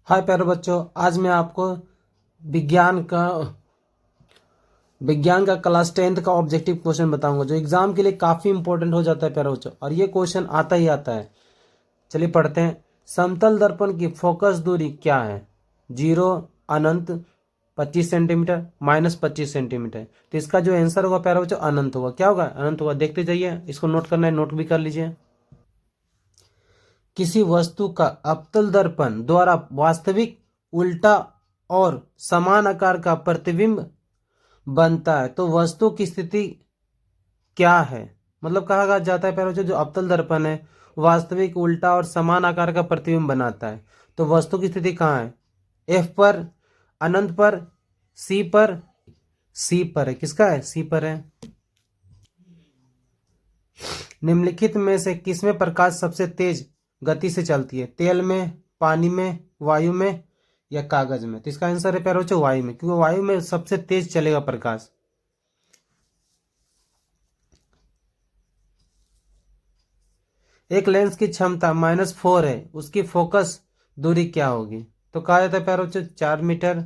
हाय प्यारे बच्चों, आज मैं आपको विज्ञान का क्लास 10th का ऑब्जेक्टिव क्वेश्चन बताऊंगा जो एग्जाम के लिए काफ़ी इंपॉर्टेंट हो जाता है प्यारे बच्चों। और ये क्वेश्चन आता ही आता है। चलिए पढ़ते हैं। समतल दर्पण की फोकस दूरी क्या है? 0, अनंत, 25 सेंटीमीटर, -25 सेंटीमीटर। तो इसका जो आंसर होगा प्यारे बच्चों अनंत होगा। क्या होगा? अनंत होगा। देखते जाइए, इसको नोट करना है, नोट भी कर लीजिए। किसी वस्तु का अवतल दर्पण द्वारा वास्तविक, उल्टा और समान आकार का प्रतिबिंब बनता है तो वस्तु की स्थिति क्या है? मतलब कहा जाता है प्यारे बच्चों, जो अवतल दर्पण है वास्तविक, उल्टा और समान आकार का प्रतिबिंब बनाता है तो वस्तु की स्थिति कहाँ है? एफ पर, अनंत पर, सी पर? सी पर है। किसका है? सी पर है। निम्नलिखित में से किसमें प्रकाश सबसे तेज गति से चलती है? तेल में, पानी में, वायु में या कागज में? तो इसका आंसर है प्यारे बच्चों वायु में, क्योंकि वायु में सबसे तेज चलेगा प्रकाश। एक लेंस की क्षमता -4 है, उसकी फोकस दूरी क्या होगी? तो कहा जाता है प्यारे बच्चों 4 मीटर,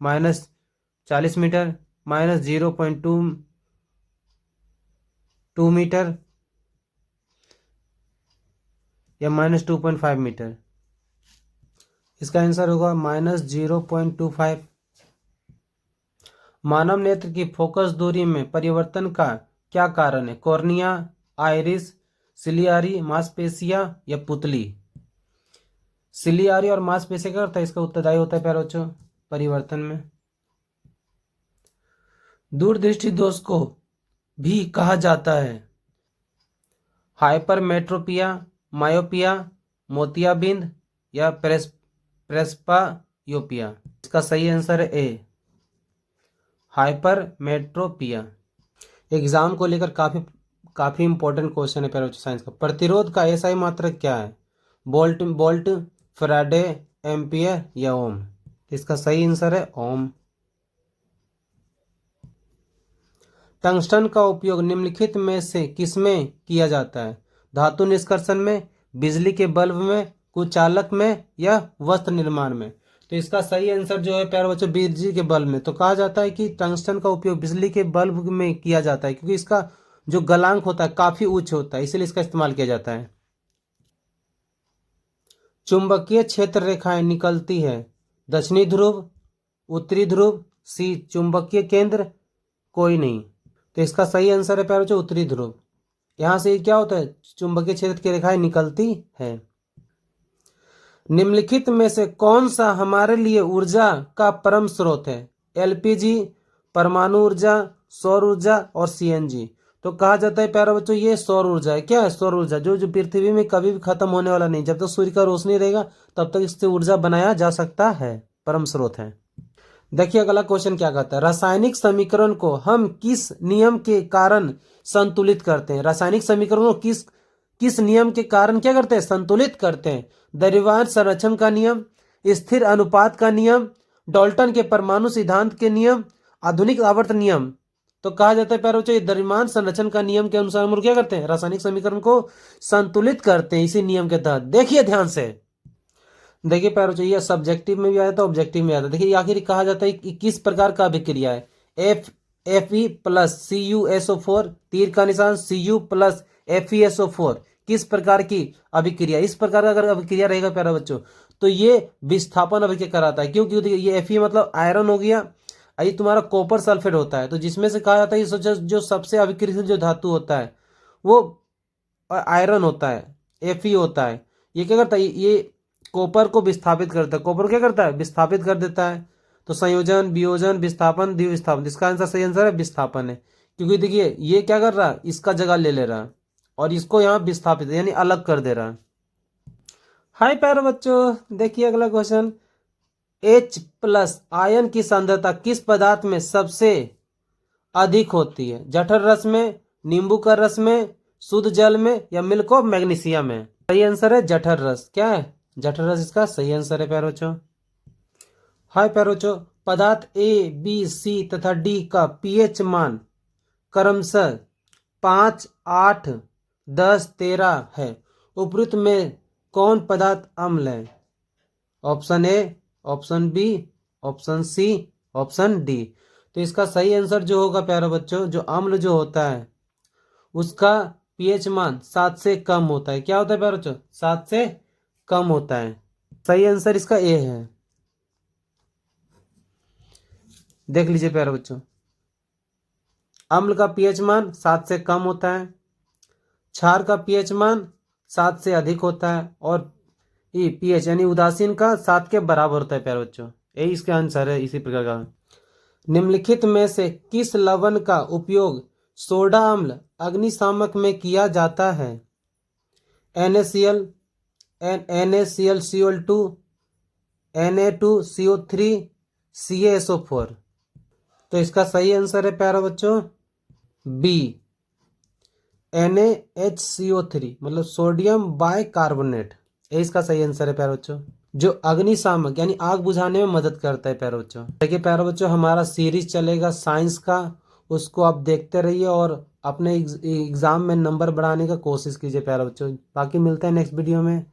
-40 मीटर, -0.2 मीटर या -2.5 मीटर। इसका आंसर होगा -0.25। मानव नेत्र की फोकस दूरी में परिवर्तन का क्या कारण है? कॉर्निया, आइरिस, सिलियारी, मांसपेशियां या पुतली? सिलियारी और मांसपेशियां क्या करता है? इसका उत्तरदायी होता है प्यारे बच्चों परिवर्तन में। दूरदृष्टि दोष को भी कहा जाता है हाइपरमेट्रोपिया, मायोपिया, मोतियाबिंद या प्रेस्पायोपिया? इसका सही आंसर है ए, हाइपरमेट्रोपिया। एग्जाम को लेकर काफी काफी इंपॉर्टेंट क्वेश्चन है प्यारे बच्चों साइंस का। प्रतिरोध का एसआई मात्रक क्या है? वोल्ट, फैराडे, एम्पियर या ओम? इसका सही आंसर है ओम। टंगस्टन का उपयोग निम्नलिखित में से किसमें किया जाता है? धातु निष्कर्षण में, बिजली के बल्ब में, कुचालक में या वस्त्र निर्माण में? तो इसका सही आंसर जो है प्यारे बच्चों बिजली के बल्ब में। तो कहा जाता है कि टंगस्टन का उपयोग बिजली के बल्ब में किया जाता है क्योंकि इसका जो गलांक होता है काफी उच्च होता है, इसीलिए इसका इस्तेमाल किया जाता है। चुंबकीय क्षेत्र रेखाएं निकलती है दक्षिणी ध्रुव, उत्तरी ध्रुव, सी चुंबकीय केंद्र, कोई नहीं। तो इसका सही आंसर है प्यारे बच्चों उत्तरी ध्रुव। यहां से क्या होता है? चुंबकीय क्षेत्र की रेखाएं निकलती है। निम्नलिखित में से कौन सा हमारे लिए ऊर्जा का परम स्रोत है? एलपीजी, परमाणु ऊर्जा, सौर ऊर्जा और सीएनजी? तो कहा जाता है प्यारे बच्चों ये सौर ऊर्जा है। क्या है? सौर ऊर्जा, जो पृथ्वी में कभी भी खत्म होने वाला नहीं। जब तक सूर्य का रोशनी रहेगा तब तक इससे ऊर्जा बनाया जा सकता है, परम स्रोत है। देखिए अगला क्वेश्चन क्या कहता है। रासायनिक समीकरण को हम किस नियम के कारण संतुलित करते हैं? रासायनिक समीकरण को किस किस नियम के कारण क्या करते हैं? संतुलित करते हैं। द्रव्यमान संरक्षण का नियम, स्थिर अनुपात का नियम, डाल्टन के परमाणु सिद्धांत के नियम, आधुनिक आवर्त नियम? तो कहा जाता है प्यारे बच्चों ये द्रव्यमान संरक्षण का नियम के अनुसार हम लोग क्या करते हैं? रासायनिक समीकरण को संतुलित करते हैं इसी नियम के तहत। देखिए ध्यान से, देखिए प्यारे बच्चों ये सब्जेक्टिव में भी आया था, ऑब्जेक्टिव में आया था। देखिए आखिर कहा जाता है कि किस प्रकार का अभिक्रिया है? Fe+CuSO4, तीर का निशान, Cu+FeSO4 किस प्रकार की अभिक्रिया? इस प्रकार का अगर अभिक्रिया रहेगा प्यारे बच्चों तो ये विस्थापन अभिक्रिया कराता है। क्योंकि ये Fe मतलब आयरन हो गया, ये तुम्हारा कॉपर सल्फेट होता है। तो जिसमें से कहा जाता है जो सबसे अभिक्रियशील जो धातु होता है वो आयरन होता है, Fe होता है। ये क्या करता है? ये कॉपर को विस्थापित करता है। कॉपर क्या करता है? विस्थापित कर देता है। तो संयोजन, वियोजन, विस्थापन, द्विविस्थापन, इसका आंसर सही आंसर है विस्थापन है। क्योंकि देखिए ये क्या कर रहा है? इसका जगह ले रहा है और इसको यहाँ विस्थापित यानी अलग कर दे रहा है। हाय प्यारे बच्चों, देखिए अगला क्वेश्चन। H+ आयन की सांद्रता किस पदार्थ में सबसे अधिक होती है? जठर रस में, नींबू का रस में, शुद्ध जल में या मिल्क ऑफ मैग्नीशिया में? सही आंसर है जठर रस। क्या है? जठर रस इसका सही आंसर है प्यारे बच्चों। हाय प्यारे बच्चों, पदार्थ ए, बी, सी तथा डी का पीएच मान क्रमशः 5, 8, 10, 13 है। उपरोक्त में कौन पदार्थ अम्ल है? Option A, option B, option C, option D. तो इसका सही आंसर जो होगा प्यारे बच्चों, जो अम्ल जो होता है उसका पीएच मान 7 से कम होता है। क्या होता है प्यारे बच्चों? 7 से कम होता है। सही आंसर इसका ए है। देख लीजिए प्यारे बच्चों, अम्ल का पीएच मान 7 से कम होता है, क्षार का पीएच मान 7 से अधिक होता है, और ई पीएच यानी उदासीन का 7 के बराबर होता है प्यारे बच्चों। यही इसका आंसर है। इसी प्रकार का निम्नलिखित में से किस लवण का उपयोग सोडा अम्ल अग्निशामक में किया जाता है? NaCl, NaClCl2, Na2CO3, CaSO4। तो इसका सही आंसर है प्यारे बच्चों बी, NaHCO3 मतलब सोडियम बाइकार्बोनेट। ये इसका सही आंसर है प्यारे बच्चों, जो अग्निशामक यानी आग बुझाने में मदद करता है प्यारे बच्चों। देखिए प्यारे बच्चों, हमारा सीरीज चलेगा साइंस का, उसको आप देखते रहिए और अपने एग्जाम में नंबर बढ़ाने का कोशिश कीजिए प्यारे बच्चों। बाकी मिलते हैं नेक्स्ट वीडियो में।